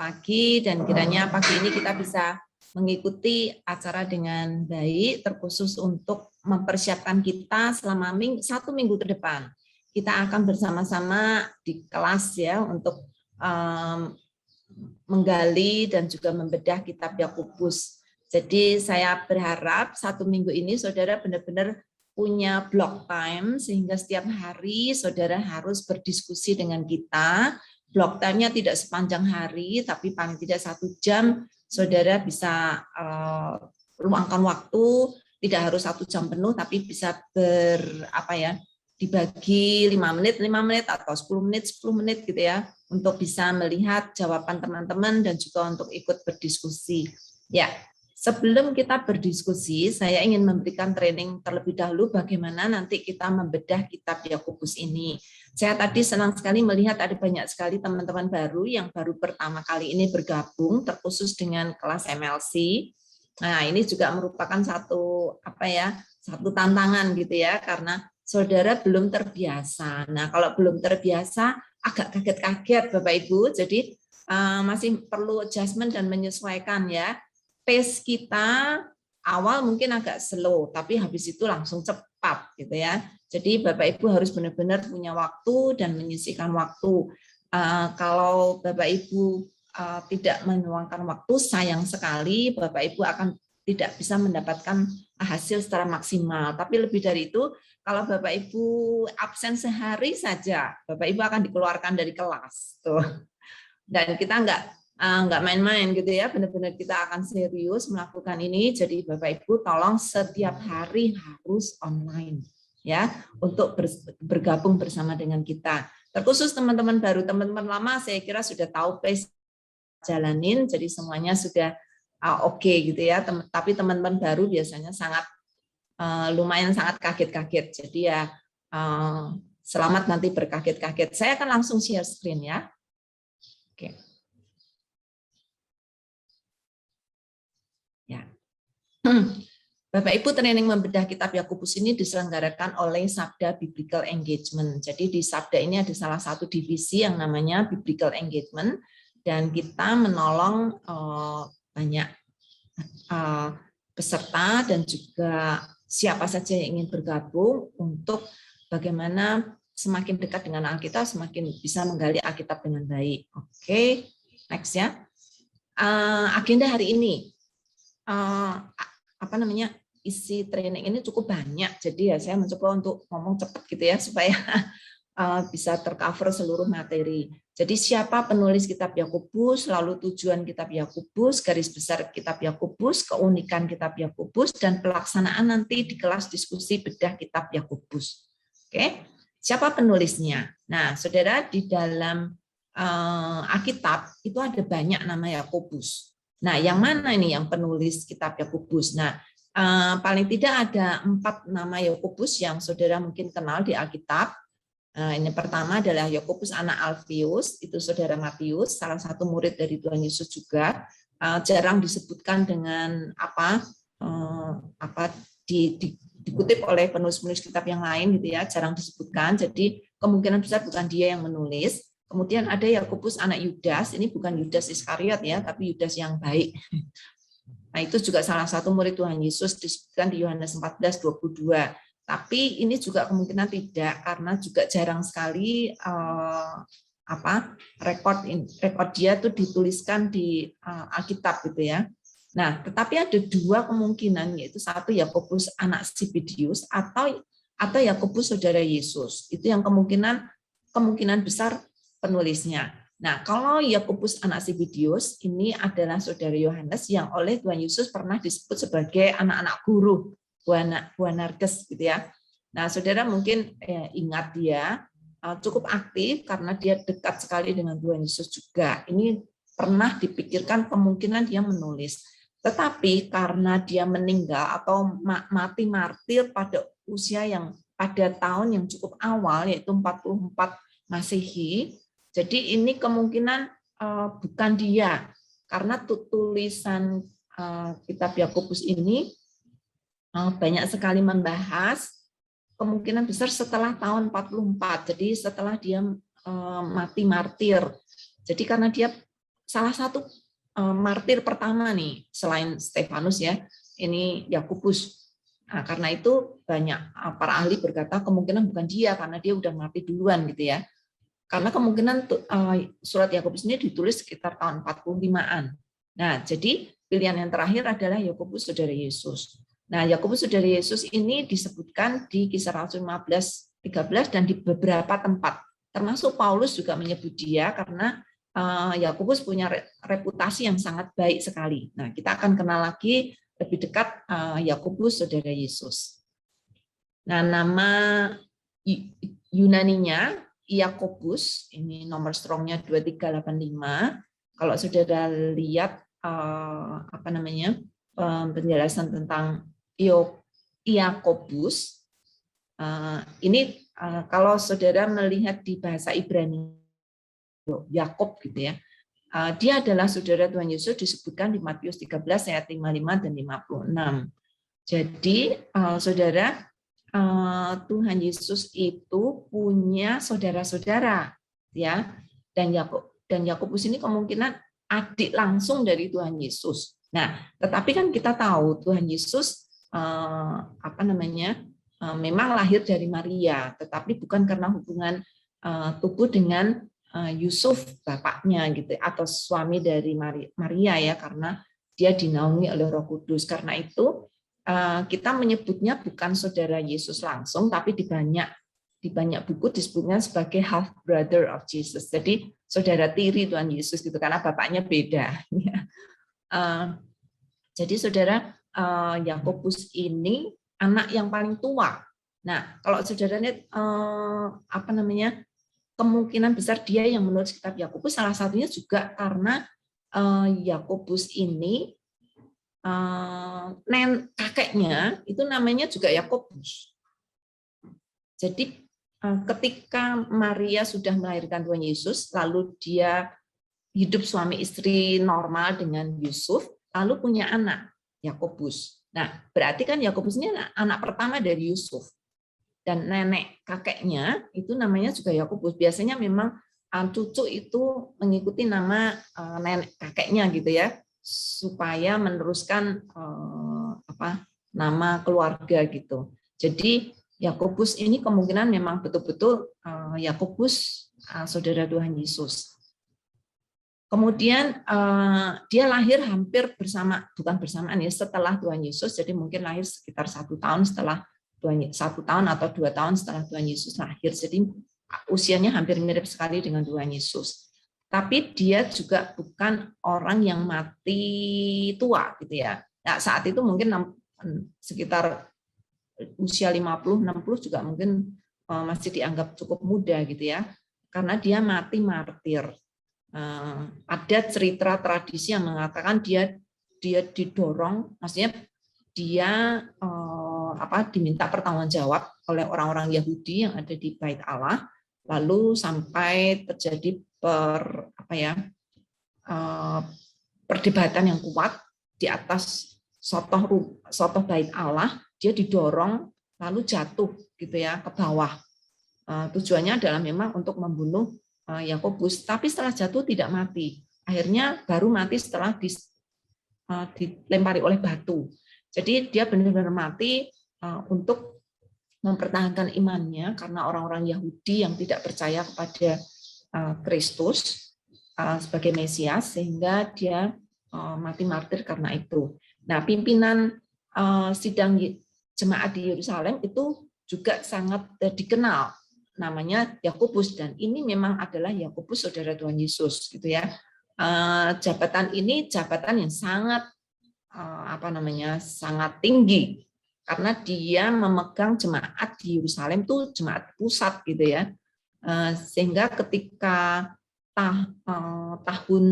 pagi dan kiranya pagi ini kita bisa mengikuti acara dengan baik, terkhusus untuk mempersiapkan kita selama satu minggu ke depan. Kita akan bersama-sama di kelas ya untuk menggali dan juga membedah kitab Yakobus. Jadi saya berharap satu minggu ini saudara benar-benar punya block time sehingga setiap hari saudara harus berdiskusi dengan kita. Block time-nya tidak sepanjang hari, tapi paling tidak 1 jam saudara bisa luangkan waktu, tidak harus 1 jam penuh, tapi bisa dibagi 5 menit atau 10 menit gitu ya, untuk bisa melihat jawaban teman-teman dan juga untuk ikut berdiskusi. Ya, sebelum kita berdiskusi, saya ingin memberikan training terlebih dahulu bagaimana nanti kita membedah kitab Yakobus ini. Saya tadi senang sekali melihat ada banyak sekali teman-teman baru yang baru pertama kali ini bergabung, terkhusus dengan kelas MLC. Nah, ini juga merupakan satu tantangan gitu ya, karena saudara belum terbiasa. Nah, kalau belum terbiasa, agak kaget-kaget Bapak Ibu, jadi masih perlu adjustment dan menyesuaikan ya. Pace kita awal mungkin agak slow, tapi habis itu langsung cepat gitu ya. Jadi Bapak Ibu harus benar-benar punya waktu dan menyisihkan waktu. Kalau Bapak Ibu tidak meluangkan waktu, sayang sekali Bapak Ibu akan tidak bisa mendapatkan hasil secara maksimal. Tapi lebih dari itu, kalau Bapak Ibu absen sehari saja, Bapak Ibu akan dikeluarkan dari kelas. Tuh. Dan kita nggak main-main gitu ya, benar-benar kita akan serius melakukan ini. Jadi Bapak Ibu tolong setiap hari harus online ya, untuk bergabung bersama dengan kita. Terkhusus teman-teman baru, teman-teman lama saya kira sudah tahu pace jalanin, jadi semuanya sudah oke gitu ya. Tapi teman-teman baru biasanya lumayan sangat kaget-kaget. Jadi ya selamat nanti berkaget-kaget. Saya akan langsung share screen ya. Oke. Ya. Bapak Ibu, training membedah kitab Yakobus ini diselenggarakan oleh Sabda Biblical Engagement. Jadi di Sabda ini ada salah satu divisi yang namanya Biblical Engagement, dan kita menolong banyak peserta dan juga siapa saja yang ingin bergabung untuk bagaimana semakin dekat dengan Alkitab, semakin bisa menggali Alkitab dengan baik. Oke, next ya. Agenda hari ini, isi training ini cukup banyak, jadi ya saya mencoba untuk ngomong cepat gitu ya supaya bisa tercover seluruh materi. Jadi siapa penulis kitab Yakobus, lalu tujuan kitab Yakobus, garis besar kitab Yakobus, keunikan kitab Yakobus, dan pelaksanaan nanti di kelas diskusi bedah kitab Yakobus. Oke, siapa penulisnya? Nah, saudara, di dalam Alkitab itu ada banyak nama Yakobus. Nah, yang mana ini yang penulis kitab Yakobus? Nah, paling tidak ada 4 nama Yakobus yang saudara mungkin kenal di Alkitab. Ini pertama adalah Yakobus anak Alfius, itu saudara Matius, salah satu murid dari Tuhan Yesus juga. Jarang disebutkan dengan dikutip oleh penulis-penulis kitab yang lain gitu ya, jarang disebutkan. Jadi kemungkinan besar bukan dia yang menulis. Kemudian ada Yakobus anak Yudas, ini bukan Yudas Iskariot ya, tapi Yudas yang baik. Nah, itu juga salah satu murid Tuhan Yesus, disebutkan di Yohanes 14:22. Tapi ini juga kemungkinan tidak, karena juga jarang sekali rekod dia tuh dituliskan di Alkitab gitu ya. Nah, tetapi ada 2 kemungkinan, yaitu satu Yakobus anak Zebedeus atau Yakobus saudara Yesus. Itu yang kemungkinan besar penulisnya. Nah, kalau Yakobus anak Zebedeus ini adalah saudara Yohanes yang oleh Tuhan Yesus pernah disebut sebagai anak-anak guru, Boanerges gitu ya. Nah, saudara mungkin ingat dia cukup aktif karena dia dekat sekali dengan Tuhan Yesus juga. Ini pernah dipikirkan kemungkinan dia menulis. Tetapi karena dia meninggal atau mati martir pada usia pada tahun yang cukup awal, yaitu 44 Masehi, jadi ini kemungkinan bukan dia, karena tulisan kitab Yakobus ini banyak sekali membahas kemungkinan besar setelah tahun 44, jadi setelah dia mati martir. Jadi karena dia salah satu martir pertama nih selain Stefanus ya, ini Yakobus. Nah, karena itu banyak para ahli berkata kemungkinan bukan dia karena dia udah mati duluan gitu ya. Karena kemungkinan surat Yakobus ini ditulis sekitar tahun 45-an. Nah, jadi pilihan yang terakhir adalah Yakobus saudara Yesus. Nah, Yakobus saudara Yesus ini disebutkan di Kisah Rasul 15:13 dan di beberapa tempat. Termasuk Paulus juga menyebut dia karena Yakobus punya reputasi yang sangat baik sekali. Nah, kita akan kenal lagi lebih dekat Yakobus saudara Yesus. Nah, nama Yunaninya Iakobus, ini nomor strongnya 2385. Kalau saudara lihat penjelasan tentang Iakobus, ini kalau saudara melihat di bahasa Ibrani Yakob gitu ya, dia adalah saudara Tuhan Yesus disebutkan di Matius 13 ayat 55 dan 56. Jadi saudara, Tuhan Yesus itu punya saudara-saudara ya, dan Yakobus ini kemungkinan adik langsung dari Tuhan Yesus. Nah, tetapi kan kita tahu Tuhan Yesus memang lahir dari Maria, tetapi bukan karena hubungan tubuh dengan Yusuf bapaknya gitu atau suami dari Maria ya, karena dia dinaungi oleh Roh Kudus. Karena itu kita menyebutnya bukan saudara Yesus langsung, tapi di banyak buku disebutnya sebagai half brother of Jesus. Jadi saudara tiri Tuhan Yesus gitu, karena bapaknya beda. Jadi saudara, Yakobus ini anak yang paling tua. Nah, kalau saudara lihat kemungkinan besar dia yang menulis kitab Yakobus, salah satunya juga karena Yakobus ini kakeknya itu namanya juga Yakobus. Jadi ketika Maria sudah melahirkan Tuhan Yesus, lalu dia hidup suami istri normal dengan Yusuf, lalu punya anak Yakobus. Nah, berarti kan Yakobus ini anak pertama dari Yusuf. Dan nenek kakeknya itu namanya juga Yakobus. Biasanya memang cucu itu mengikuti nama nenek kakeknya gitu ya, supaya meneruskan nama keluarga gitu. Jadi Yakobus ini kemungkinan memang betul-betul Yakobus saudara Tuhan Yesus. Kemudian dia lahir hampir bukan bersamaan ya, setelah Tuhan Yesus. Jadi mungkin lahir sekitar 1 tahun setelah 1 tahun atau 2 tahun setelah Tuhan Yesus lahir. Jadi usianya hampir mirip sekali dengan Tuhan Yesus. Tapi dia juga bukan orang yang mati tua gitu ya. Nah, saat itu mungkin sekitar usia 50-60 juga mungkin masih dianggap cukup muda gitu ya. Karena dia mati martir. Ada cerita tradisi yang mengatakan dia didorong, maksudnya dia diminta pertanggungjawab oleh orang-orang Yahudi yang ada di Bait Allah, lalu sampai terjadi perdebatan yang kuat di atas sotoh Bait Allah, dia didorong lalu jatuh gitu ya ke bawah. Tujuannya adalah memang untuk membunuh Yakobus, tapi setelah jatuh tidak mati. Akhirnya baru mati setelah dilempari oleh batu. Jadi dia benar-benar mati untuk mempertahankan imannya, karena orang-orang Yahudi yang tidak percaya kepada Kristus sebagai Mesias, sehingga dia mati martir karena itu. Nah, pimpinan sidang jemaat di Yerusalem itu juga sangat dikenal, namanya Yakobus, dan ini memang adalah Yakobus saudara Tuhan Yesus gitu ya. Jabatan ini jabatan yang sangat sangat tinggi, karena dia memegang jemaat di Yerusalem tuh jemaat pusat gitu ya. Sehingga ketika tahun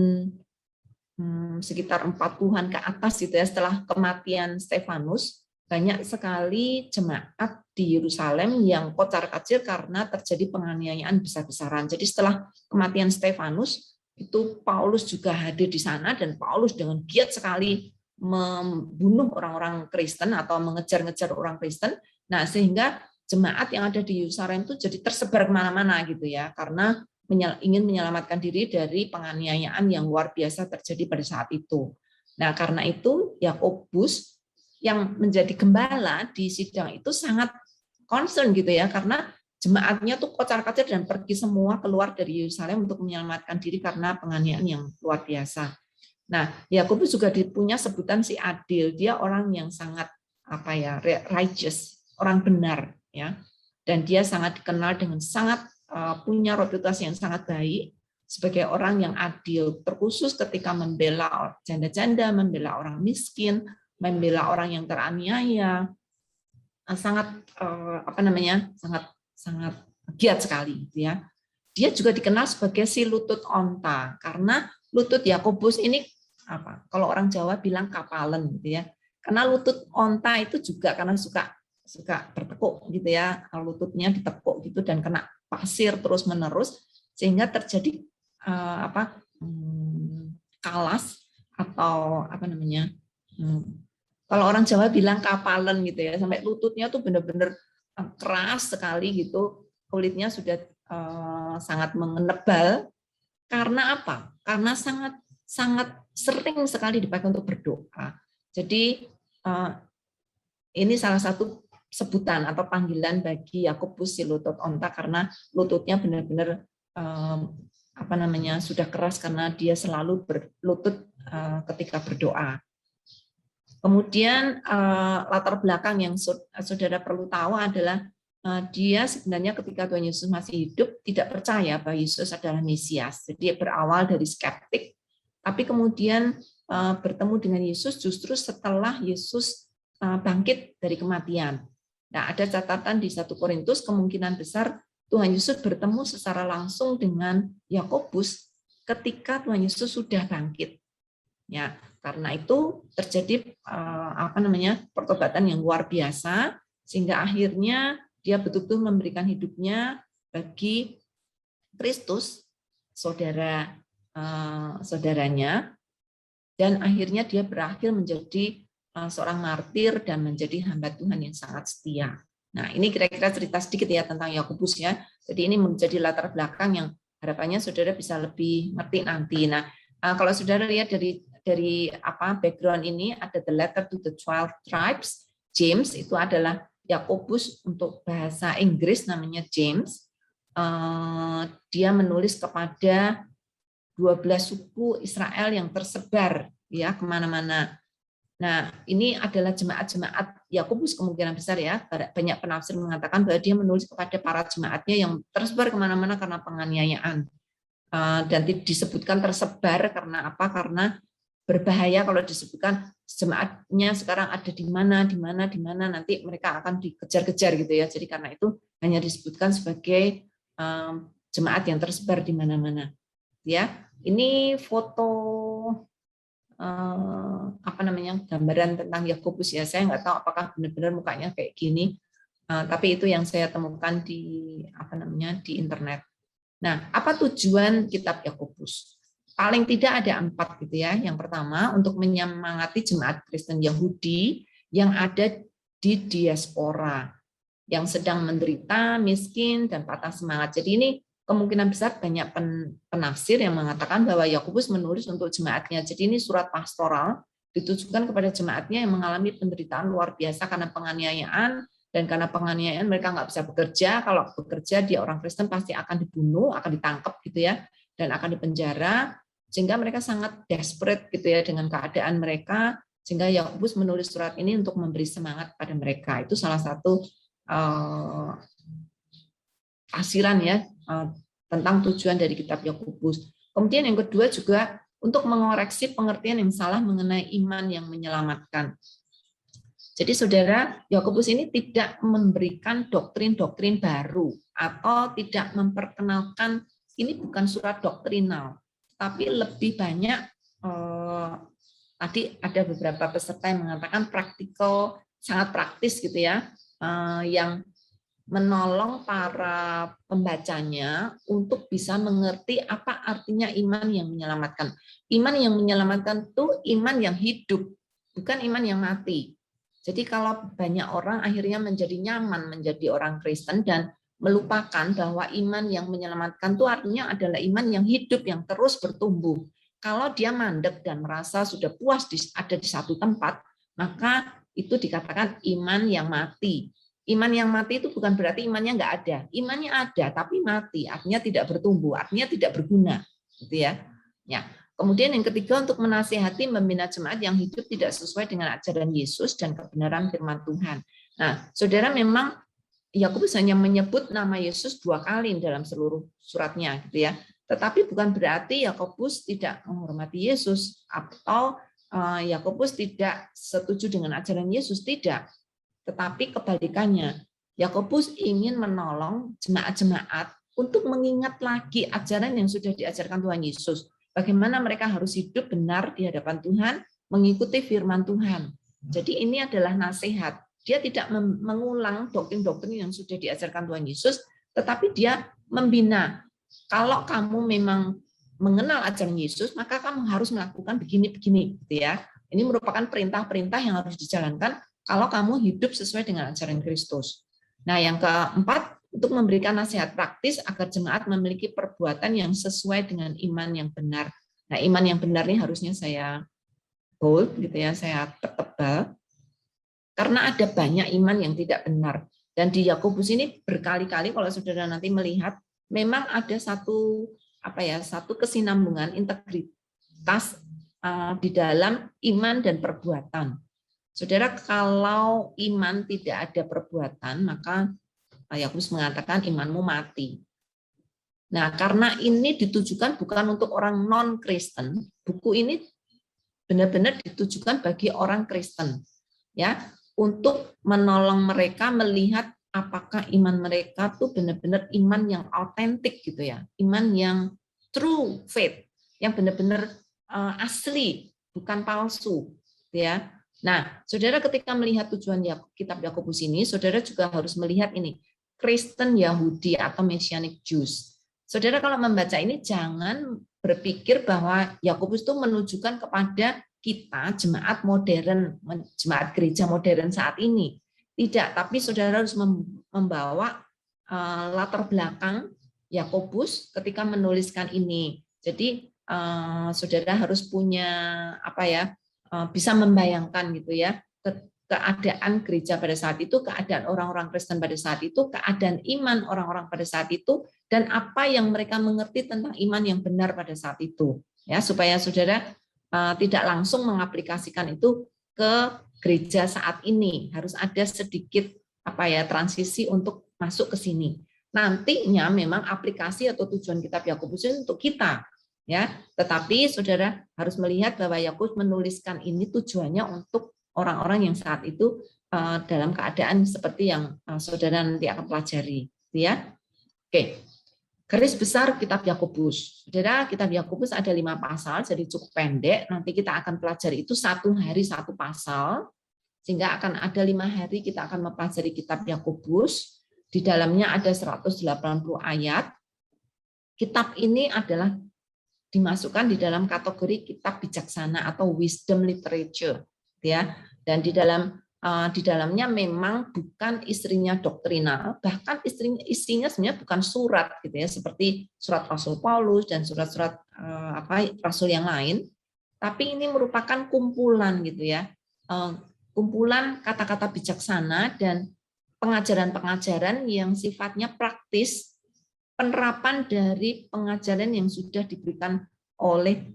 sekitar 40-an ke atas gitu ya, setelah kematian Stefanus, banyak sekali jemaat di Yerusalem yang kocar-kacir karena terjadi penganiayaan besar-besaran. Jadi setelah kematian Stefanus, itu Paulus juga hadir di sana, dan Paulus dengan giat sekali membunuh orang-orang Kristen atau mengejar-ngejar orang Kristen. Nah, sehingga jemaat yang ada di Yerusalem itu jadi tersebar kemana-mana gitu ya, karena ingin menyelamatkan diri dari penganiayaan yang luar biasa terjadi pada saat itu. Nah, karena itu Yakobus yang menjadi gembala di sidang itu sangat concern gitu ya, karena jemaatnya tuh kocar-kacir dan pergi semua keluar dari Yerusalem untuk menyelamatkan diri karena penganiayaan yang luar biasa. Nah, Yakobus juga punya sebutan si adil. Dia orang yang sangat righteous, orang benar ya. Dan dia sangat dikenal dengan sangat punya reputasi yang sangat baik sebagai orang yang adil, terkhusus ketika membela janda-janda, membela orang miskin, membela orang yang teraniaya, sangat sangat giat sekali, ya. Dia juga dikenal sebagai si lutut onta karena lutut Yakobus ini kalau orang Jawa bilang kapalen, gitu ya. Karena lutut onta itu juga karena suka bertekuk gitu ya, lututnya ditekuk gitu dan kena pasir terus menerus sehingga terjadi kalas atau kalau orang Jawa bilang kapalen gitu ya, sampai lututnya tuh benar-benar keras sekali gitu, kulitnya sudah sangat menebal. Karena apa? Karena sangat sering sekali dipakai untuk berdoa. Jadi ini salah satu sebutan atau panggilan bagi Yakobus si lutut onta karena lututnya benar-benar sudah keras karena dia selalu berlutut ketika berdoa. Kemudian latar belakang yang saudara perlu tahu adalah dia sebenarnya ketika Tuhan Yesus masih hidup tidak percaya bahwa Yesus adalah Mesias. Jadi berawal dari skeptik, tapi kemudian bertemu dengan Yesus justru setelah Yesus bangkit dari kematian. Nah, ada catatan di 1 Korintus kemungkinan besar Tuhan Yesus bertemu secara langsung dengan Yakobus ketika Tuhan Yesus sudah bangkit. Ya, karena itu terjadi pertobatan yang luar biasa sehingga akhirnya dia betul-betul memberikan hidupnya bagi Kristus, saudaranya, dan akhirnya dia berakhir menjadi seorang martir dan menjadi hamba Tuhan yang sangat setia. Nah, ini kira-kira cerita sedikit ya tentang Yakobus ya. Jadi ini menjadi latar belakang yang harapannya saudara bisa lebih ngerti nanti. Nah, kalau saudara lihat dari background ini ada the letter to the 12 tribes. James itu adalah Yakobus, untuk bahasa Inggris namanya James. Dia menulis kepada 12 suku Israel yang tersebar ya kemana-mana. Nah, ini adalah jemaat-jemaat Yakobus kemungkinan besar ya. Banyak penafsir mengatakan bahwa dia menulis kepada para jemaatnya yang tersebar kemana-mana karena penganiayaan. Dan disebutkan tersebar karena apa? Karena berbahaya kalau disebutkan jemaatnya sekarang ada di mana, nanti mereka akan dikejar-kejar gitu ya. Jadi karena itu hanya disebutkan sebagai jemaat yang tersebar di mana-mana. Ya, ini foto gambaran tentang Yakobus ya. Saya nggak tahu apakah benar-benar mukanya kayak gini, tapi itu yang saya temukan di di internet. Nah, apa tujuan kitab Yakobus? Paling tidak ada 4 gitu ya. Yang pertama, untuk menyemangati jemaat Kristen Yahudi yang ada di diaspora, yang sedang menderita, miskin, dan patah semangat. Jadi ini kemungkinan besar banyak penafsir yang mengatakan bahwa Yakobus menulis untuk jemaatnya. Jadi ini surat pastoral ditujukan kepada jemaatnya yang mengalami penderitaan luar biasa karena penganiayaan, dan karena penganiayaan mereka nggak bisa bekerja. Kalau bekerja dia orang Kristen pasti akan dibunuh, akan ditangkap gitu ya, dan akan dipenjara, sehingga mereka sangat desperate gitu ya dengan keadaan mereka, sehingga Yakobus menulis surat ini untuk memberi semangat pada mereka. Itu salah satu asiran ya tentang tujuan dari kitab Yakobus. Kemudian yang kedua juga untuk mengoreksi pengertian yang salah mengenai iman yang menyelamatkan. Jadi saudara, Yakobus ini tidak memberikan doktrin-doktrin baru atau tidak memperkenalkan, ini bukan surat doktrinal, tapi lebih banyak tadi ada beberapa peserta yang mengatakan praktikal, sangat praktis gitu ya, yang menolong para pembacanya untuk bisa mengerti apa artinya iman yang menyelamatkan. Iman yang menyelamatkan itu iman yang hidup, bukan iman yang mati. Jadi kalau banyak orang akhirnya menjadi nyaman menjadi orang Kristen dan melupakan bahwa iman yang menyelamatkan itu artinya adalah iman yang hidup, yang terus bertumbuh. Kalau dia mandek dan merasa sudah puas ada di satu tempat, maka itu dikatakan iman yang mati. Iman yang mati itu bukan berarti imannya nggak ada. Imannya ada, tapi mati. Artinya tidak bertumbuh, artinya tidak berguna. Gitu ya. Ya. Kemudian yang ketiga, untuk menasihati membina jemaat yang hidup tidak sesuai dengan ajaran Yesus dan kebenaran firman Tuhan. Nah, saudara, memang Yakobus hanya menyebut nama Yesus 2 kali dalam seluruh suratnya, gitu ya. Tetapi bukan berarti Yakobus tidak menghormati Yesus atau Yakobus tidak setuju dengan ajaran Yesus, tidak. Tetapi kebalikannya, Yakobus ingin menolong jemaat-jemaat untuk mengingat lagi ajaran yang sudah diajarkan Tuhan Yesus. Bagaimana mereka harus hidup benar di hadapan Tuhan, mengikuti firman Tuhan. Jadi ini adalah nasihat. Dia tidak mengulang doktrin-doktrin yang sudah diajarkan Tuhan Yesus, tetapi dia membina. Kalau kamu memang mengenal ajaran Yesus, maka kamu harus melakukan begini-begini, gitu ya. Ini merupakan perintah-perintah yang harus dijalankan kalau kamu hidup sesuai dengan ajaran Kristus. Nah, yang keempat, untuk memberikan nasihat praktis agar jemaat memiliki perbuatan yang sesuai dengan iman yang benar. Nah, iman yang benar ini harusnya saya bold, gitu ya, saya pertebal, karena ada banyak iman yang tidak benar. Dan di Yakobus ini berkali-kali, kalau saudara nanti melihat, memang ada satu kesinambungan integritas di dalam iman dan perbuatan. Saudara, kalau iman tidak ada perbuatan, maka Yakobus mengatakan imanmu mati. Nah, karena ini ditujukan bukan untuk orang non-Kristen, buku ini benar-benar ditujukan bagi orang Kristen, ya, untuk menolong mereka melihat apakah iman mereka tuh benar-benar iman yang autentik, gitu ya, iman yang true faith, yang benar-benar asli, bukan palsu, ya. Nah, saudara, ketika melihat tujuan kitab Yakobus ini, saudara juga harus melihat ini, Kristen Yahudi atau Messianic Jews. Saudara, kalau membaca ini jangan berpikir bahwa Yakobus itu menunjukkan kepada kita jemaat modern, jemaat gereja modern saat ini. Tidak, tapi saudara harus membawa latar belakang Yakobus ketika menuliskan ini. Jadi saudara harus punya bisa membayangkan, gitu ya, keadaan gereja pada saat itu, keadaan orang-orang Kristen pada saat itu, keadaan iman orang-orang pada saat itu, dan apa yang mereka mengerti tentang iman yang benar pada saat itu, ya, supaya saudara tidak langsung mengaplikasikan itu ke gereja saat ini. Harus ada sedikit transisi untuk masuk ke sini. Nantinya memang aplikasi atau tujuan kitab Yakobus itu untuk kita, ya. Tetapi saudara harus melihat bahwa Yakobus menuliskan ini tujuannya untuk orang-orang yang saat itu dalam keadaan seperti yang saudara nanti akan pelajari, ya. Oke, garis besar kitab Yakobus. Saudara, kitab Yakobus ada 5 pasal, jadi cukup pendek. Nanti kita akan pelajari itu 1 hari 1 pasal, sehingga akan ada 5 hari kita akan mempelajari kitab Yakobus. Di dalamnya ada 180 ayat. Kitab ini adalah dimasukkan di dalam kategori kitab bijaksana atau wisdom literature, ya. Dan di dalamnya memang bukan istrinya doktrinal, bahkan isinya sebenarnya bukan surat, gitu ya, seperti surat Rasul Paulus dan surat-surat rasul yang lain, tapi ini merupakan kumpulan, gitu ya, kumpulan kata-kata bijaksana dan pengajaran-pengajaran yang sifatnya praktis, penerapan dari pengajaran yang sudah diberikan oleh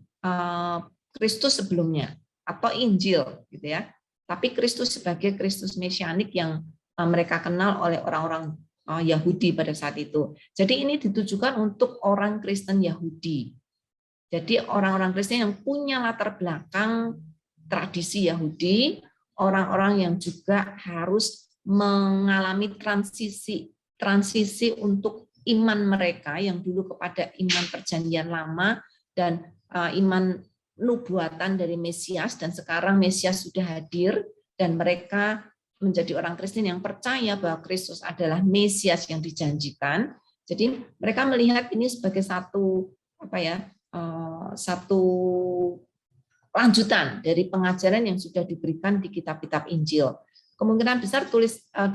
Kristus sebelumnya atau Injil, gitu ya. Tapi Kristus sebagai Kristus mesianik yang mereka kenal oleh orang-orang Yahudi pada saat itu. Jadi ini ditujukan untuk orang Kristen Yahudi. Jadi orang-orang Kristen yang punya latar belakang tradisi Yahudi, orang-orang yang juga harus mengalami transisi untuk iman mereka yang dulu kepada iman perjanjian lama dan iman nubuatan dari Mesias, dan sekarang Mesias sudah hadir dan mereka menjadi orang Kristen yang percaya bahwa Kristus adalah Mesias yang dijanjikan. Jadi mereka melihat ini sebagai satu lanjutan dari pengajaran yang sudah diberikan di kitab-kitab Injil. kemungkinan besar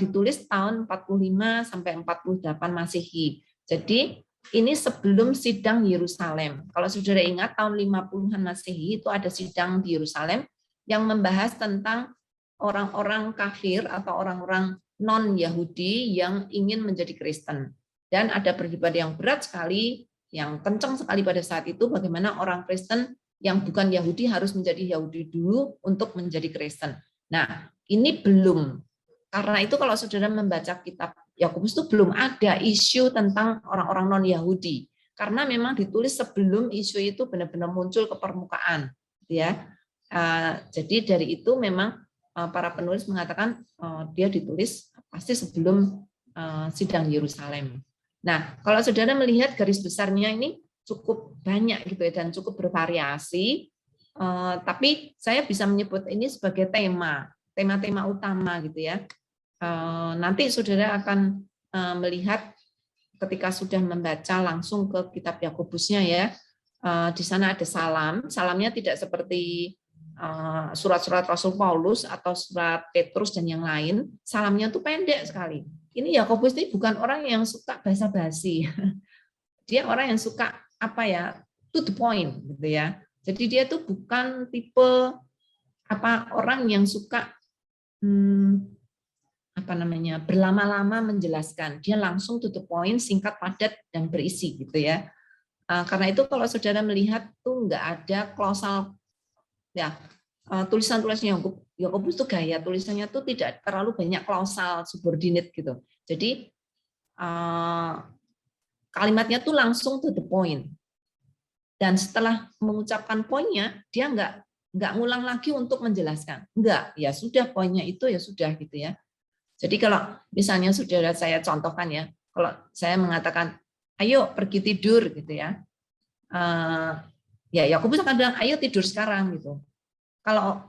ditulis tahun 45 sampai 48 Masehi. Jadi ini sebelum sidang Yerusalem. Kalau saudara ingat tahun 50-an Masehi itu ada sidang di Yerusalem yang membahas tentang orang-orang kafir atau orang-orang non-Yahudi yang ingin menjadi Kristen. Dan ada perdebatan yang berat sekali, yang kencang sekali pada saat itu, bagaimana orang Kristen yang bukan Yahudi harus menjadi Yahudi dulu untuk menjadi Kristen. Nah, ini belum. Karena itu kalau saudara membaca kitab Yakobus itu belum ada isu tentang orang-orang non-Yahudi. Karena memang ditulis sebelum isu itu benar-benar muncul ke permukaan. Ya. Jadi dari itu memang para penulis mengatakan dia ditulis pasti sebelum sidang Yerusalem. Nah, kalau saudara melihat garis besarnya ini cukup banyak gitu ya, dan cukup bervariasi. Tapi saya bisa menyebut ini sebagai tema-tema utama gitu ya. Nanti saudara akan melihat ketika sudah membaca langsung ke kitab Yakobusnya ya. Di sana ada salam. Salamnya tidak seperti surat-surat Rasul Paulus atau surat Petrus dan yang lain. Salamnya tuh pendek sekali. Ini Yakobus ini bukan orang yang suka basa-basi. Dia orang yang suka apa ya, to the point gitu ya. Jadi dia tuh bukan tipe orang yang suka berlama-lama menjelaskan. Dia langsung to the point, singkat, padat dan berisi gitu ya. Karena itu kalau saudara melihat tuh nggak ada klausal ya, tulisan-tulisannya Yakobus tuh gaya tulisannya tuh tidak terlalu banyak klausal subordinate gitu. Jadi kalimatnya tuh langsung to the point. Dan setelah mengucapkan poinnya, dia nggak ngulang lagi untuk menjelaskan. Enggak, ya sudah poinnya itu ya sudah gitu ya. Jadi kalau misalnya saudara saya contohkan ya, kalau saya mengatakan, ayo pergi tidur gitu ya. Ya Yakobus akan bilang, ayo tidur sekarang gitu. Kalau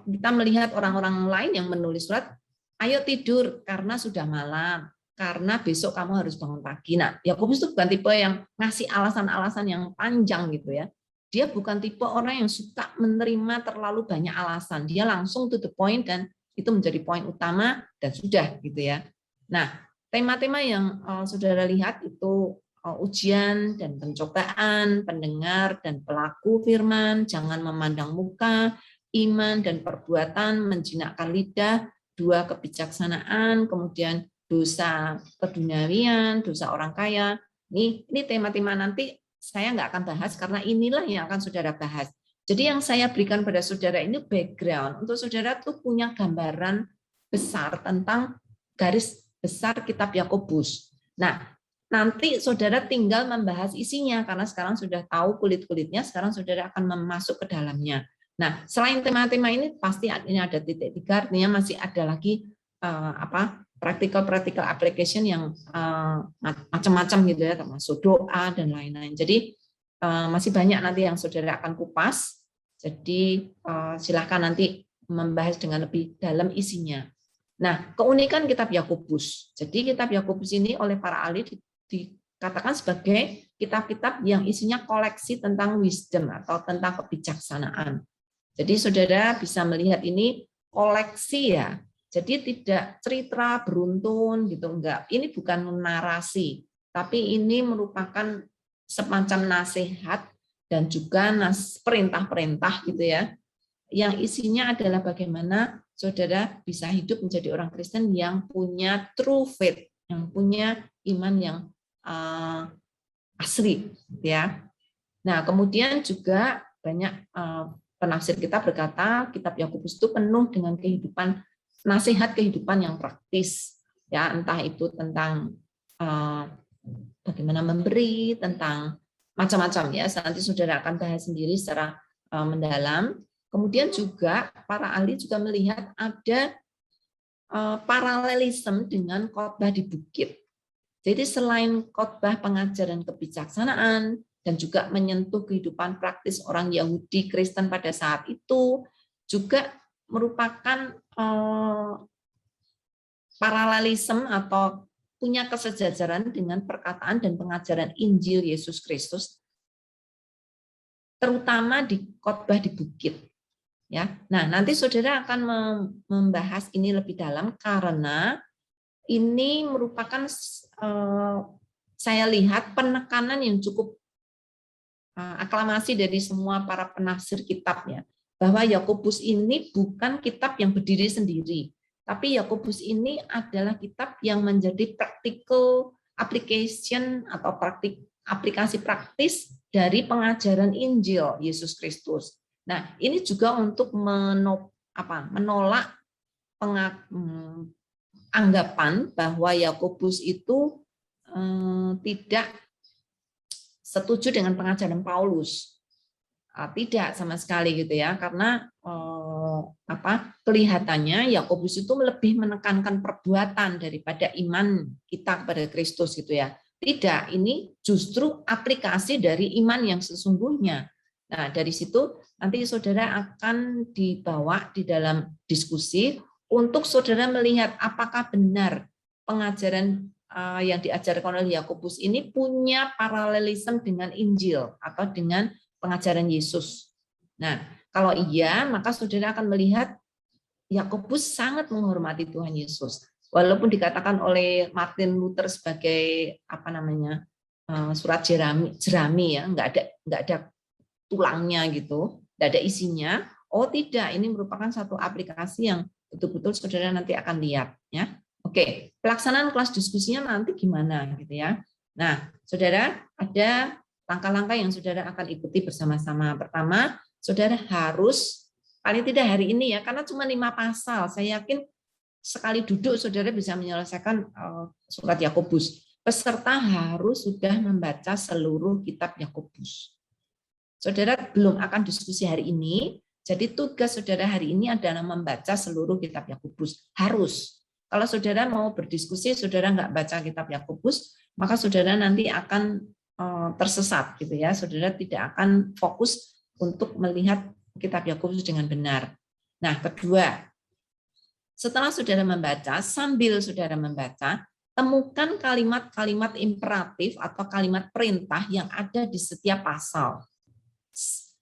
kita melihat orang-orang lain yang menulis surat, ayo tidur karena sudah malam, karena besok kamu harus bangun pagi. Nah, Yakobus itu bukan tipe yang ngasih alasan-alasan yang panjang gitu ya. Dia bukan tipe orang yang suka menerima terlalu banyak alasan. Dia langsung to the point dan itu menjadi poin utama dan sudah gitu ya. Nah, tema-tema yang saudara lihat itu ujian dan pencobaan, pendengar dan pelaku firman, jangan memandang muka, iman dan perbuatan, menjinakkan lidah, 2 kebijaksanaan, kemudian dosa keduniawian, dosa orang kaya. Ini tema-tema nanti saya nggak akan bahas karena inilah yang akan saudara bahas. Jadi yang saya berikan pada saudara ini background untuk saudara tuh punya gambaran besar tentang garis besar kitab Yakobus. Nah, nanti saudara tinggal membahas isinya karena sekarang sudah tahu kulit-kulitnya, sekarang saudara akan masuk ke dalamnya. Nah, selain tema-tema ini pasti ini ada titik 3, artinya masih ada lagi practical application yang macam-macam gitu ya, termasuk doa dan lain-lain. Jadi masih banyak nanti yang saudara akan kupas. Jadi silakan nanti membahas dengan lebih dalam isinya. Nah, keunikan kitab Yakobus. Jadi kitab Yakobus ini oleh para ahli dikatakan sebagai kitab-kitab yang isinya koleksi tentang wisdom atau tentang kebijaksanaan. Jadi saudara bisa melihat ini koleksi ya. Jadi tidak cerita beruntun gitu, enggak. Ini bukan narasi, tapi ini merupakan semacam nasihat dan juga perintah-perintah gitu ya. Yang isinya adalah bagaimana saudara bisa hidup menjadi orang Kristen yang punya true faith, yang punya iman yang asli ya. Nah, kemudian juga banyak penafsir kita berkata kitab Yakobus itu penuh dengan nasihat kehidupan yang praktis ya, entah itu tentang bagaimana memberi, tentang macam-macam ya. Nanti saudara akan bahas sendiri secara mendalam. Kemudian juga para ahli juga melihat ada paralelisme dengan khotbah di bukit. Jadi selain khotbah pengajaran kebijaksanaan dan juga menyentuh kehidupan praktis orang Yahudi Kristen pada saat itu, juga merupakan paralelisme atau punya kesejajaran dengan perkataan dan pengajaran Injil Yesus Kristus, terutama di khotbah di bukit. Ya, nah nanti saudara akan membahas ini lebih dalam karena ini merupakan saya lihat penekanan yang cukup aklamasi dari semua para penafsir kitabnya, bahwa Yakobus ini bukan kitab yang berdiri sendiri, tapi Yakobus ini adalah kitab yang menjadi practical application atau aplikasi praktis dari pengajaran Injil Yesus Kristus. Nah, ini juga untuk menolak anggapan bahwa Yakobus itu tidak setuju dengan pengajaran Paulus. Tidak sama sekali gitu ya, karena kelihatannya Yakobus itu lebih menekankan perbuatan daripada iman kita kepada Kristus gitu ya. Tidak, ini justru aplikasi dari iman yang sesungguhnya. Nah, dari situ nanti saudara akan dibawa di dalam diskusi untuk saudara melihat apakah benar pengajaran yang diajarkan oleh Yakobus ini punya paralelisme dengan Injil atau dengan pengajaran Yesus. Nah, kalau iya, maka saudara akan melihat Yakobus sangat menghormati Tuhan Yesus. Walaupun dikatakan oleh Martin Luther sebagai surat jerami ya, nggak ada tulangnya gitu, nggak ada isinya. Oh tidak, ini merupakan satu aplikasi yang betul-betul saudara nanti akan lihat ya. Oke, pelaksanaan kelas diskusinya nanti gimana gitu ya. Nah, saudara ada langkah-langkah yang saudara akan ikuti bersama-sama. Pertama, saudara harus paling tidak hari ini ya, karena cuma 5 pasal. Saya yakin sekali duduk saudara bisa menyelesaikan surat Yakobus. Peserta harus sudah membaca seluruh kitab Yakobus. Saudara belum akan diskusi hari ini, jadi tugas saudara hari ini adalah membaca seluruh kitab Yakobus. Harus. Kalau saudara mau berdiskusi, saudara nggak baca kitab Yakobus, maka saudara nanti akan tersesat gitu ya. Saudara tidak akan fokus untuk melihat kitab Yakobus dengan benar. Nah, kedua, setelah saudara membaca, sambil saudara membaca, temukan kalimat-kalimat imperatif atau kalimat perintah yang ada di setiap pasal.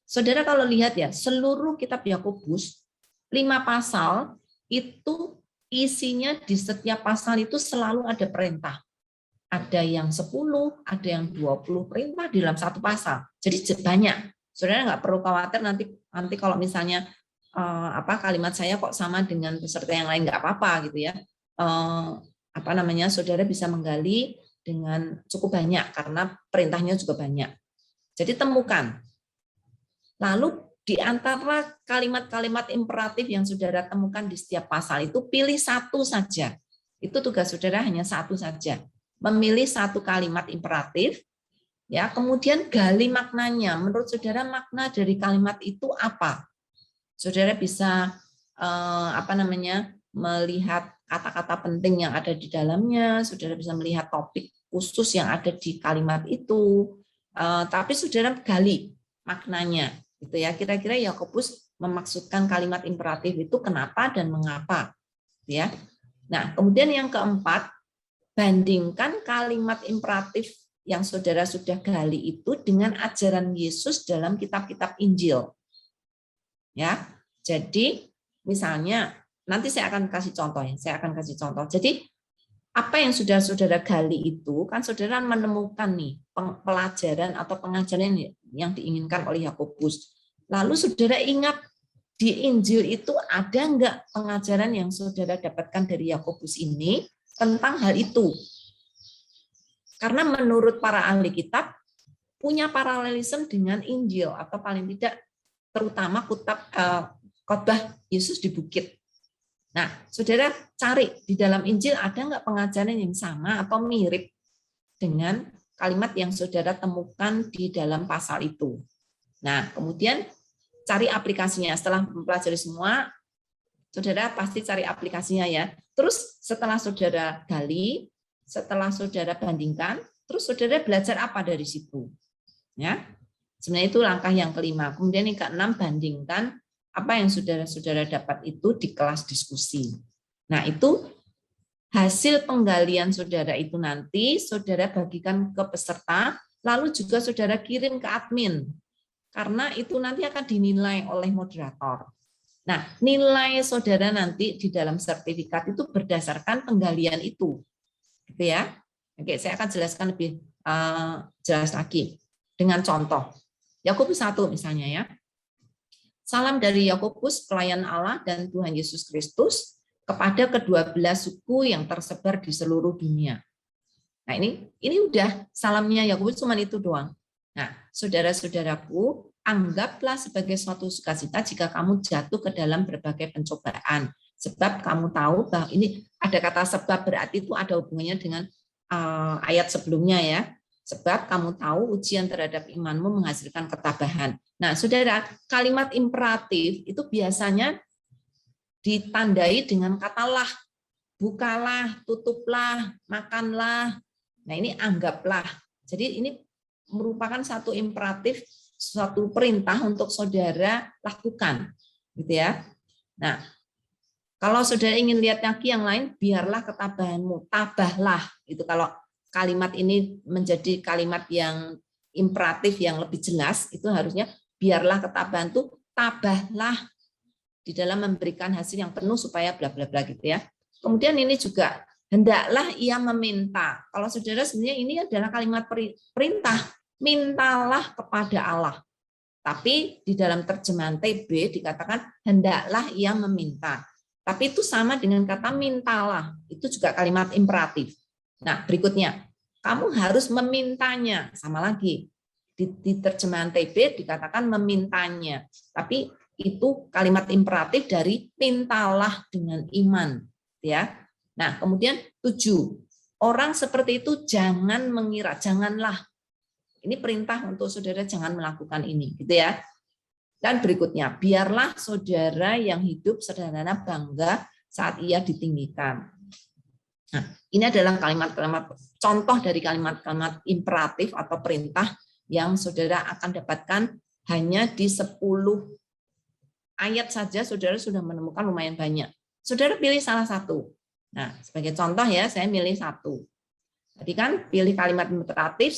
Saudara kalau lihat ya, seluruh kitab Yakobus 5 pasal itu isinya di setiap pasal itu selalu ada perintah. Ada yang 10, ada yang 20 perintah di dalam satu pasal. Jadi banyak. Saudara nggak perlu khawatir nanti kalau misalnya kalimat saya kok sama dengan peserta yang lain, nggak apa-apa gitu ya. Saudara bisa menggali dengan cukup banyak karena perintahnya juga banyak. Jadi temukan. Lalu di antara kalimat-kalimat imperatif yang saudara temukan di setiap pasal itu pilih satu saja. Itu tugas saudara hanya satu saja. Memilih satu kalimat imperatif, ya, kemudian gali maknanya. Menurut saudara makna dari kalimat itu apa? Saudara bisa melihat kata-kata penting yang ada di dalamnya. Saudara bisa melihat topik khusus yang ada di kalimat itu. Tapi saudara gali maknanya. Gitu ya, kira-kira Yakobus memaksudkan kalimat imperatif itu kenapa dan mengapa, ya. Nah, kemudian yang keempat, bandingkan kalimat imperatif yang saudara sudah gali itu dengan ajaran Yesus dalam kitab-kitab Injil. Ya. Jadi, misalnya nanti saya akan kasih contoh ya, Jadi, apa yang sudah saudara gali itu kan saudara menemukan nih pelajaran atau pengajaran yang diinginkan oleh Yakobus. Lalu saudara ingat di Injil itu ada enggak pengajaran yang saudara dapatkan dari Yakobus ini tentang hal itu? Karena menurut para ahli kitab punya paralelisme dengan Injil atau paling tidak terutama khotbah Yesus di bukit. Nah, saudara cari di dalam Injil ada nggak pengajaran yang sama atau mirip dengan kalimat yang saudara temukan di dalam pasal itu. Nah, kemudian cari aplikasinya. Setelah mempelajari semua, saudara pasti cari aplikasinya ya. Terus setelah saudara gali, setelah saudara bandingkan, terus saudara belajar apa dari situ. Ya, sebenarnya itu langkah yang kelima. Kemudian yang keenam, bandingkan apa yang saudara-saudara dapat itu di kelas diskusi. Nah, itu hasil penggalian saudara itu nanti saudara bagikan ke peserta, lalu juga saudara kirim ke admin. Karena itu nanti akan dinilai oleh moderator. Nah, nilai saudara nanti di dalam sertifikat itu berdasarkan penggalian itu, gitu ya. Oke, saya akan jelaskan lebih jelas lagi dengan contoh. Yakobus 1 misalnya ya. Salam dari Yakobus, pelayan Allah dan Tuhan Yesus Kristus, kepada ke-12 suku yang tersebar di seluruh dunia. Nah, ini udah salamnya Yakobus cuma itu doang. Nah, saudara-saudaraku, anggaplah sebagai suatu sukacita jika kamu jatuh ke dalam berbagai pencobaan. Sebab kamu tahu bahwa ini ada kata sebab, berarti itu ada hubungannya dengan ayat sebelumnya ya. Sebab kamu tahu ujian terhadap imanmu menghasilkan ketabahan. Nah, saudara, kalimat imperatif itu biasanya ditandai dengan kata lah, bukalah, tutuplah, makanlah. Nah, ini anggaplah. Jadi ini merupakan satu imperatif, suatu perintah untuk saudara lakukan, gitu ya. Nah, kalau saudara ingin lihat lagi yang lain, biarlah ketabahanmu, tabahlah. Itu kalau kalimat ini menjadi kalimat yang imperatif yang lebih jelas, itu harusnya biarlah ketabahan itu tabahlah di dalam memberikan hasil yang penuh supaya bla bla bla gitu ya. Kemudian ini juga hendaklah ia meminta. Kalau saudara sebenarnya ini adalah kalimat perintah, mintalah kepada Allah. Tapi di dalam terjemahan TB dikatakan hendaklah ia meminta. Tapi itu sama dengan kata mintalah. Itu juga kalimat imperatif. Nah, berikutnya, kamu harus memintanya. Sama lagi. Di terjemahan TB dikatakan memintanya. Tapi itu kalimat imperatif dari mintalah dengan iman, ya. Nah, kemudian 7. Orang seperti itu jangan mengira, janganlah. Ini perintah untuk saudara jangan melakukan ini, gitu ya. Dan berikutnya, biarlah saudara yang hidup sederhana bangga saat ia ditinggikan. Nah, ini adalah kalimat-kalimat contoh dari kalimat-kalimat imperatif atau perintah yang saudara akan dapatkan hanya di 10 ayat saja saudara sudah menemukan lumayan banyak. Saudara pilih salah satu. Nah, sebagai contoh ya, saya milih satu. Tadi kan pilih kalimat imperatif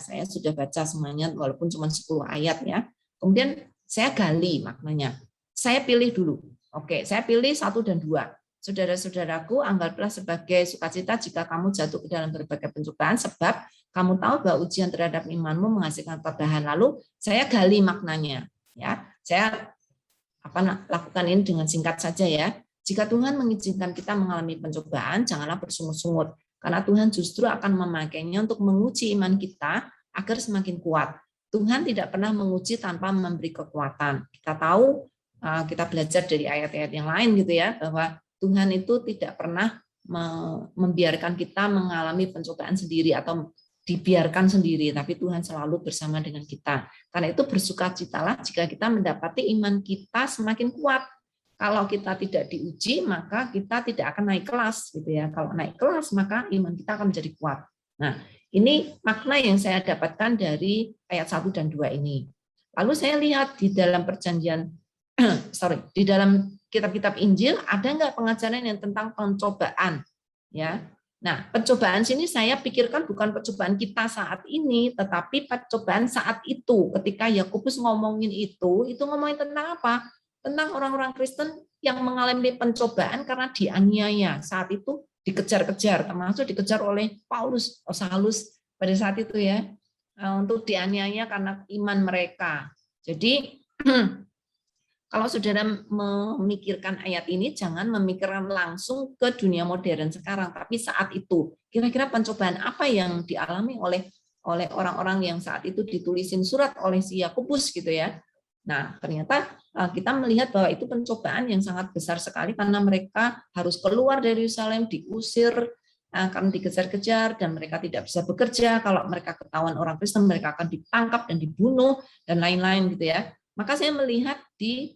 saya sudah baca semuanya walaupun cuma 10 ayat ya. Kemudian saya gali maknanya. Saya pilih dulu. Oke, saya pilih 1 dan 2. Saudara-saudaraku, anggaplah sebagai sukacita jika kamu jatuh ke dalam berbagai pencobaan sebab kamu tahu bahwa ujian terhadap imanmu menghasilkan ketabahan. Lalu saya gali maknanya. Ya, saya lakukan ini dengan singkat saja ya. Jika Tuhan mengizinkan kita mengalami pencobaan, janganlah bersungut-sungut. Karena Tuhan justru akan memakainya untuk menguji iman kita agar semakin kuat. Tuhan tidak pernah menguji tanpa memberi kekuatan. Kita tahu, kita belajar dari ayat-ayat yang lain gitu ya, bahwa Tuhan itu tidak pernah membiarkan kita mengalami pencobaan sendiri atau dibiarkan sendiri, tapi Tuhan selalu bersama dengan kita. Karena itu bersukacitalah jika kita mendapati iman kita semakin kuat. Kalau kita tidak diuji, maka kita tidak akan naik kelas, gitu ya. Kalau naik kelas, maka iman kita akan menjadi kuat. Nah, ini makna yang saya dapatkan dari ayat 1 dan 2 ini. Lalu saya lihat di dalam perjanjian, di dalam kitab-kitab Injil ada nggak pengajaran yang tentang pencobaan, ya? Nah, pencobaan sini saya pikirkan bukan pencobaan kita saat ini, tetapi pencobaan saat itu. Ketika Yakobus ngomongin itu ngomongin tentang apa? Tentang orang-orang Kristen yang mengalami pencobaan karena dianiaya. Saat itu dikejar-kejar, termasuk dikejar oleh Saulus pada saat itu ya, untuk dianiaya karena iman mereka. Jadi kalau saudara memikirkan ayat ini, jangan memikirkan langsung ke dunia modern sekarang, tapi saat itu. Kira-kira pencobaan apa yang dialami oleh orang-orang yang saat itu ditulisin surat oleh si Yakobus gitu ya. Nah, ternyata kita melihat bahwa itu pencobaan yang sangat besar sekali karena mereka harus keluar dari Yerusalem, diusir, akan dikejar-kejar, dan mereka tidak bisa bekerja. Kalau mereka ketahuan orang Kristen, mereka akan ditangkap dan dibunuh, dan lain-lain gitu ya. Maka saya melihat di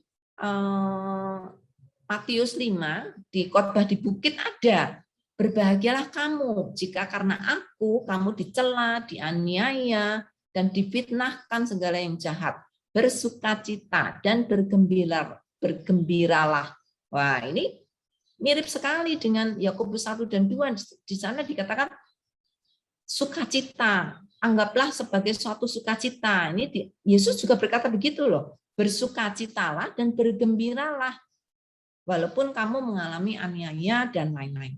Matius 5, di khotbah di bukit ada, berbahagialah kamu jika karena aku kamu dicela, dianiaya, dan difitnahkan segala yang jahat. Bersukacita dan bergembiralah. Wah, ini mirip sekali dengan Yakobus 1 dan 2. Di sana dikatakan sukacita. Anggaplah sebagai suatu sukacita. Ini Yesus juga berkata begitu loh. Bersukacitalah dan bergembiralah. walaupun kamu mengalami aniaya dan lain-lain.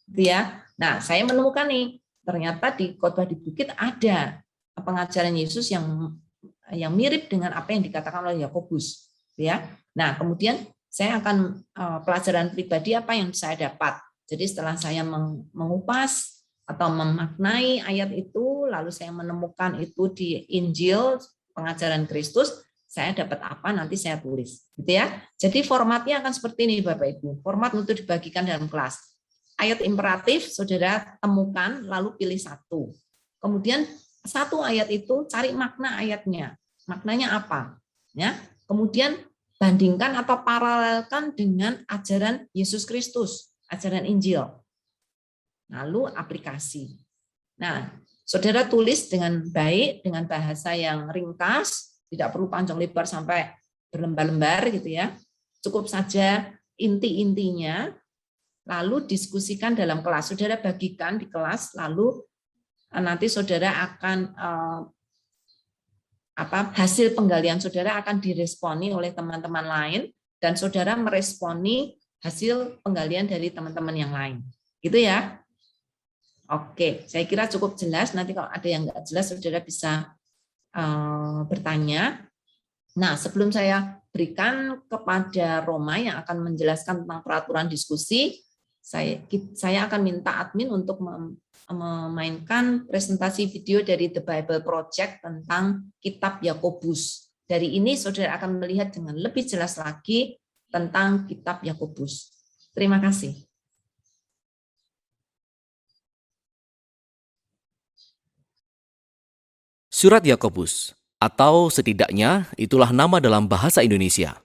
Gitu ya. Nah, saya menemukan nih, ternyata di khotbah di bukit ada pengajaran Yesus yang mirip dengan apa yang dikatakan oleh Yakobus, ya. Nah, kemudian saya akan pelajaran pribadi apa yang saya dapat. Jadi setelah saya mengupas atau memaknai ayat itu, lalu saya menemukan itu di Injil pengajaran Kristus, saya dapat apa nanti saya tulis, gitu ya. Jadi formatnya akan seperti ini Bapak Ibu. Format untuk dibagikan dalam kelas. Ayat imperatif saudara temukan lalu pilih satu. Kemudian satu ayat itu cari makna ayatnya. Maknanya apa? Ya. Kemudian bandingkan atau paralelkan dengan ajaran Yesus Kristus, ajaran Injil. Lalu aplikasi. Nah, saudara tulis dengan baik, dengan bahasa yang ringkas, tidak perlu panjang lebar sampai berlembar-lembar gitu ya. Cukup saja inti-intinya, lalu diskusikan dalam kelas. Saudara bagikan di kelas, lalu nanti saudara akan hasil penggalian saudara akan diresponi oleh teman-teman lain dan saudara meresponi hasil penggalian dari teman-teman yang lain. Gitu ya. Oke, saya kira cukup jelas. Nanti kalau ada yang nggak jelas, saudara bisa bertanya. Nah, sebelum saya berikan kepada Roma yang akan menjelaskan tentang peraturan diskusi, saya akan minta admin untuk memainkan presentasi video dari The Bible Project tentang kitab Yakobus. Dari ini saudara akan melihat dengan lebih jelas lagi tentang kitab Yakobus. Terima kasih. Surat Yakobus, atau setidaknya itulah nama dalam bahasa Indonesia.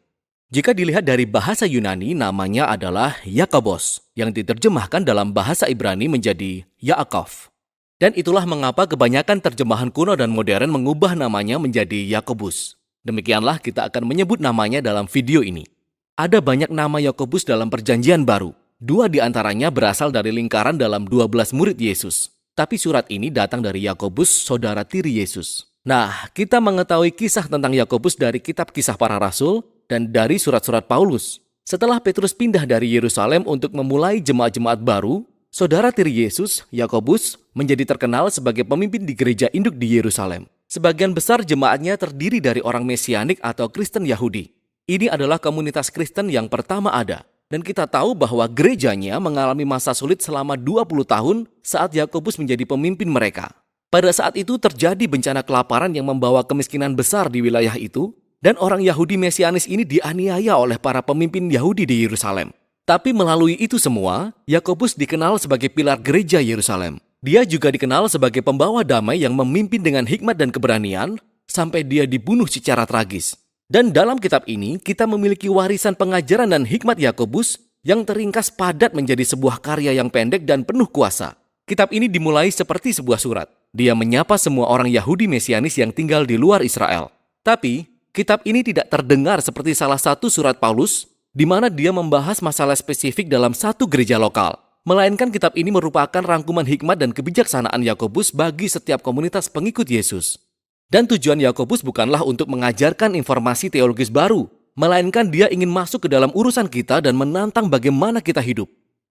Jika dilihat dari bahasa Yunani, namanya adalah Yakobos, yang diterjemahkan dalam bahasa Ibrani menjadi Yaakov. Dan itulah mengapa kebanyakan terjemahan kuno dan modern mengubah namanya menjadi Yakobus. Demikianlah kita akan menyebut namanya dalam video ini. Ada banyak nama Yakobus dalam Perjanjian Baru. 2 di antaranya berasal dari lingkaran dalam 12 murid Yesus. Tapi surat ini datang dari Yakobus, saudara tiri Yesus. Nah, kita mengetahui kisah tentang Yakobus dari kitab Kisah Para Rasul dan dari surat-surat Paulus. Setelah Petrus pindah dari Yerusalem untuk memulai jemaat-jemaat baru, saudara tiri Yesus, Yakobus, menjadi terkenal sebagai pemimpin di gereja induk di Yerusalem. Sebagian besar jemaatnya terdiri dari orang Mesianik atau Kristen Yahudi. Ini adalah komunitas Kristen yang pertama ada. Dan kita tahu bahwa gerejanya mengalami masa sulit selama 20 tahun saat Yakobus menjadi pemimpin mereka. Pada saat itu terjadi bencana kelaparan yang membawa kemiskinan besar di wilayah itu, dan orang Yahudi Mesianis ini dianiaya oleh para pemimpin Yahudi di Yerusalem. Tapi melalui itu semua, Yakobus dikenal sebagai pilar gereja Yerusalem. Dia juga dikenal sebagai pembawa damai yang memimpin dengan hikmat dan keberanian, sampai dia dibunuh secara tragis. Dan dalam kitab ini, kita memiliki warisan pengajaran dan hikmat Yakobus yang teringkas padat menjadi sebuah karya yang pendek dan penuh kuasa. Kitab ini dimulai seperti sebuah surat. Dia menyapa semua orang Yahudi Mesianis yang tinggal di luar Israel. Tapi, kitab ini tidak terdengar seperti salah satu surat Paulus, di mana dia membahas masalah spesifik dalam satu gereja lokal. Melainkan kitab ini merupakan rangkuman hikmat dan kebijaksanaan Yakobus bagi setiap komunitas pengikut Yesus. Dan tujuan Yakobus bukanlah untuk mengajarkan informasi teologis baru, melainkan dia ingin masuk ke dalam urusan kita dan menantang bagaimana kita hidup.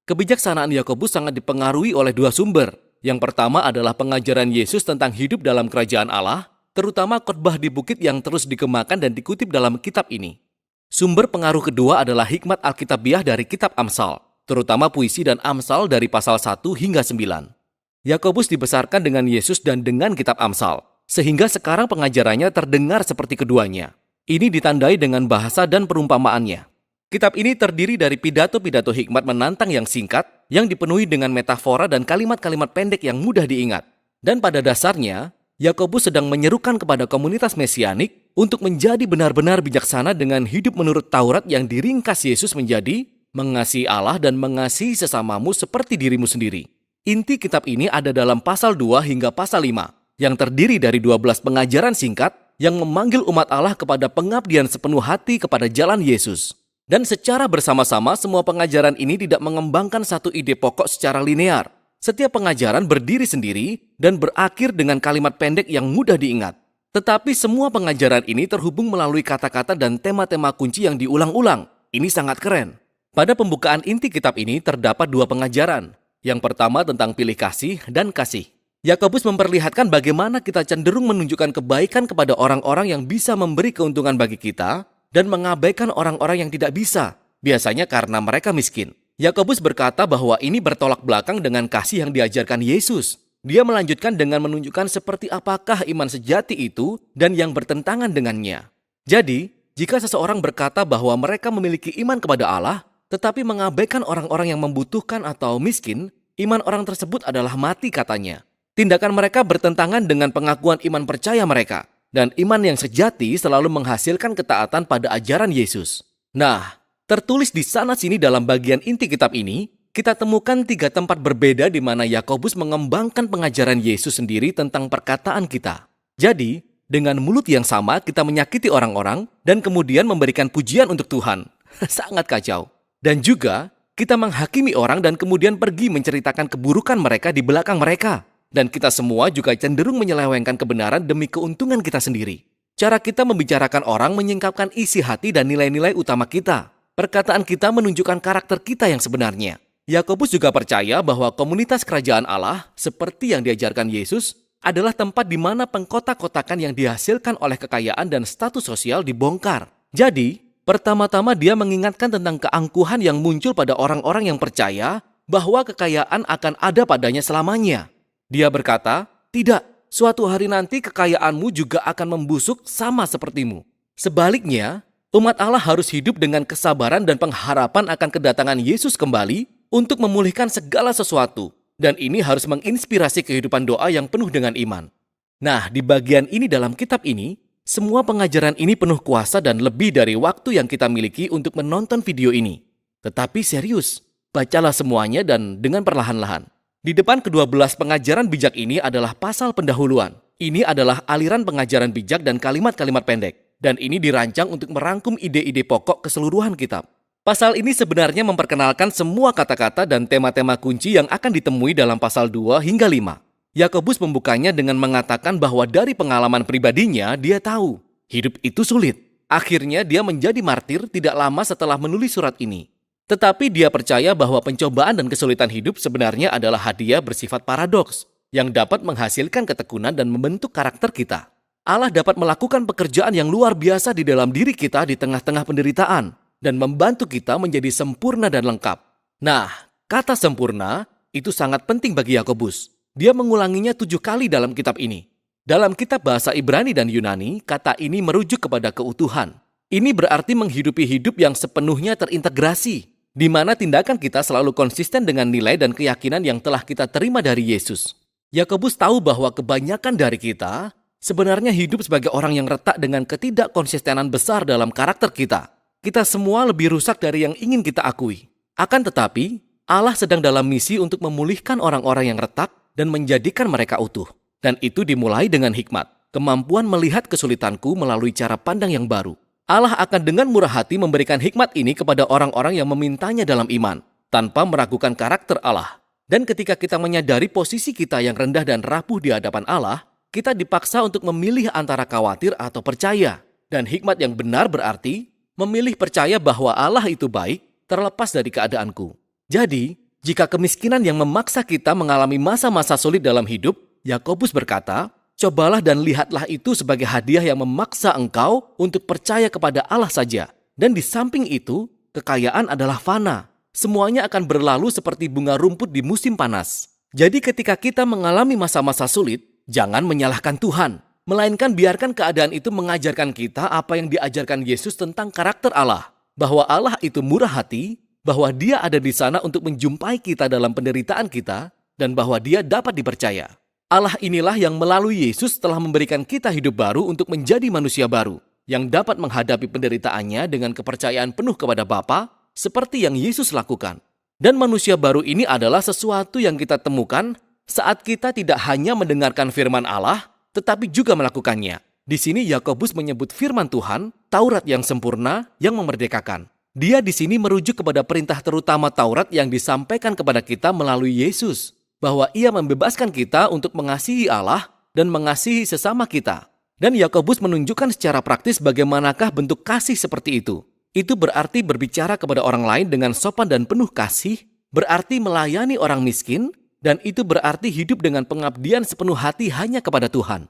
Kebijaksanaan Yakobus sangat dipengaruhi oleh 2 sumber. Yang pertama adalah pengajaran Yesus tentang hidup dalam kerajaan Allah, terutama khotbah di bukit yang terus dikembangkan dan dikutip dalam kitab ini. Sumber pengaruh kedua adalah hikmat Alkitabiah dari kitab Amsal, terutama puisi dan Amsal dari pasal 1 hingga 9. Yakobus dibesarkan dengan Yesus dan dengan kitab Amsal, sehingga sekarang pengajarannya terdengar seperti keduanya. Ini ditandai dengan bahasa dan perumpamaannya. Kitab ini terdiri dari pidato-pidato hikmat menantang yang singkat, yang dipenuhi dengan metafora dan kalimat-kalimat pendek yang mudah diingat. Dan pada dasarnya, Yakobus sedang menyerukan kepada komunitas Mesianik untuk menjadi benar-benar bijaksana dengan hidup menurut Taurat yang diringkas Yesus menjadi mengasihi Allah dan mengasihi sesamamu seperti dirimu sendiri. Inti kitab ini ada dalam pasal 2 hingga pasal 5, yang terdiri dari 12 pengajaran singkat yang memanggil umat Allah kepada pengabdian sepenuh hati kepada jalan Yesus. Dan secara bersama-sama semua pengajaran ini tidak mengembangkan satu ide pokok secara linear. Setiap pengajaran berdiri sendiri dan berakhir dengan kalimat pendek yang mudah diingat. Tetapi semua pengajaran ini terhubung melalui kata-kata dan tema-tema kunci yang diulang-ulang. Ini sangat keren. Pada pembukaan inti kitab ini terdapat dua pengajaran. Yang pertama tentang pilih kasih dan kasih. Yakobus memperlihatkan bagaimana kita cenderung menunjukkan kebaikan kepada orang-orang yang bisa memberi keuntungan bagi kita dan mengabaikan orang-orang yang tidak bisa, biasanya karena mereka miskin. Yakobus berkata bahwa ini bertolak belakang dengan kasih yang diajarkan Yesus. Dia melanjutkan dengan menunjukkan seperti apakah iman sejati itu dan yang bertentangan dengannya. Jadi, jika seseorang berkata bahwa mereka memiliki iman kepada Allah, tetapi mengabaikan orang-orang yang membutuhkan atau miskin, iman orang tersebut adalah mati katanya. Tindakan mereka bertentangan dengan pengakuan iman percaya mereka. Dan iman yang sejati selalu menghasilkan ketaatan pada ajaran Yesus. Nah, tertulis di sana-sini dalam bagian inti kitab ini, kita temukan 3 tempat berbeda di mana Yakobus mengembangkan pengajaran Yesus sendiri tentang perkataan kita. Jadi, dengan mulut yang sama kita menyakiti orang-orang dan kemudian memberikan pujian untuk Tuhan. Sangat kacau. Dan juga, kita menghakimi orang dan kemudian pergi menceritakan keburukan mereka di belakang mereka. Dan kita semua juga cenderung menyelewengkan kebenaran demi keuntungan kita sendiri. Cara kita membicarakan orang menyingkapkan isi hati dan nilai-nilai utama kita. Perkataan kita menunjukkan karakter kita yang sebenarnya. Yakobus juga percaya bahwa komunitas kerajaan Allah, seperti yang diajarkan Yesus, adalah tempat di mana pengkotak-kotakan yang dihasilkan oleh kekayaan dan status sosial dibongkar. Jadi, pertama-tama dia mengingatkan tentang keangkuhan yang muncul pada orang-orang yang percaya bahwa kekayaan akan ada padanya selamanya. Dia berkata, "Tidak, suatu hari nanti kekayaanmu juga akan membusuk sama sepertimu." Sebaliknya, umat Allah harus hidup dengan kesabaran dan pengharapan akan kedatangan Yesus kembali untuk memulihkan segala sesuatu. Dan ini harus menginspirasi kehidupan doa yang penuh dengan iman. Nah, di bagian ini dalam kitab ini, semua pengajaran ini penuh kuasa dan lebih dari waktu yang kita miliki untuk menonton video ini. Tetapi serius, bacalah semuanya dan dengan perlahan-lahan. Di depan ke-12 pengajaran bijak ini adalah pasal pendahuluan. Ini adalah aliran pengajaran bijak dan kalimat-kalimat pendek. Dan ini dirancang untuk merangkum ide-ide pokok keseluruhan kitab. Pasal ini sebenarnya memperkenalkan semua kata-kata dan tema-tema kunci yang akan ditemui dalam pasal 2 hingga 5. Yakobus membukanya dengan mengatakan bahwa dari pengalaman pribadinya dia tahu hidup itu sulit. Akhirnya dia menjadi martir tidak lama setelah menulis surat ini. Tetapi dia percaya bahwa pencobaan dan kesulitan hidup sebenarnya adalah hadiah bersifat paradoks yang dapat menghasilkan ketekunan dan membentuk karakter kita. Allah dapat melakukan pekerjaan yang luar biasa di dalam diri kita di tengah-tengah penderitaan dan membantu kita menjadi sempurna dan lengkap. Nah, kata sempurna itu sangat penting bagi Yakobus. Dia mengulanginya 7 kali dalam kitab ini. Dalam kitab bahasa Ibrani dan Yunani, kata ini merujuk kepada keutuhan. Ini berarti menghidupi hidup yang sepenuhnya terintegrasi, di mana tindakan kita selalu konsisten dengan nilai dan keyakinan yang telah kita terima dari Yesus. Yakobus tahu bahwa kebanyakan dari kita sebenarnya hidup sebagai orang yang retak dengan ketidakkonsistenan besar dalam karakter kita. Kita semua lebih rusak dari yang ingin kita akui. Akan tetapi, Allah sedang dalam misi untuk memulihkan orang-orang yang retak dan menjadikan mereka utuh. Dan itu dimulai dengan hikmat, kemampuan melihat kesulitanku melalui cara pandang yang baru. Allah akan dengan murah hati memberikan hikmat ini kepada orang-orang yang memintanya dalam iman, tanpa meragukan karakter Allah. Dan ketika kita menyadari posisi kita yang rendah dan rapuh di hadapan Allah, kita dipaksa untuk memilih antara khawatir atau percaya. Dan hikmat yang benar berarti memilih percaya bahwa Allah itu baik terlepas dari keadaanku. Jadi, jika kemiskinan yang memaksa kita mengalami masa-masa sulit dalam hidup, Yakobus berkata, cobalah dan lihatlah itu sebagai hadiah yang memaksa engkau untuk percaya kepada Allah saja. Dan di samping itu, kekayaan adalah fana. Semuanya akan berlalu seperti bunga rumput di musim panas. Jadi ketika kita mengalami masa-masa sulit, jangan menyalahkan Tuhan. Melainkan biarkan keadaan itu mengajarkan kita apa yang diajarkan Yesus tentang karakter Allah. Bahwa Allah itu murah hati, bahwa Dia ada di sana untuk menjumpai kita dalam penderitaan kita, dan bahwa Dia dapat dipercaya. Allah inilah yang melalui Yesus telah memberikan kita hidup baru untuk menjadi manusia baru, yang dapat menghadapi penderitaannya dengan kepercayaan penuh kepada Bapa, seperti yang Yesus lakukan. Dan manusia baru ini adalah sesuatu yang kita temukan saat kita tidak hanya mendengarkan firman Allah, tetapi juga melakukannya. Di sini Yakobus menyebut firman Tuhan, Taurat yang sempurna, yang memerdekakan. Dia di sini merujuk kepada perintah terutama Taurat yang disampaikan kepada kita melalui Yesus, bahwa Ia membebaskan kita untuk mengasihi Allah dan mengasihi sesama kita. Dan Yakobus menunjukkan secara praktis bagaimanakah bentuk kasih seperti itu. Itu berarti berbicara kepada orang lain dengan sopan dan penuh kasih, berarti melayani orang miskin, dan itu berarti hidup dengan pengabdian sepenuh hati hanya kepada Tuhan.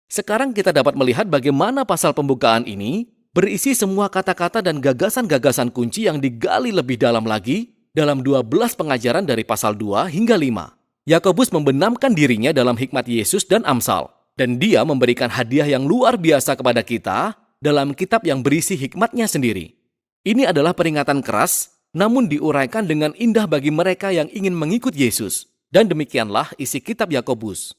Sekarang kita dapat melihat bagaimana pasal pembukaan ini berisi semua kata-kata dan gagasan-gagasan kunci yang digali lebih dalam lagi dalam 12 pengajaran dari pasal 2 hingga 5. Yakobus membenamkan dirinya dalam hikmat Yesus dan Amsal, dan dia memberikan hadiah yang luar biasa kepada kita dalam kitab yang berisi hikmatnya sendiri. Ini adalah peringatan keras, namun diuraikan dengan indah bagi mereka yang ingin mengikut Yesus. Dan demikianlah isi kitab Yakobus.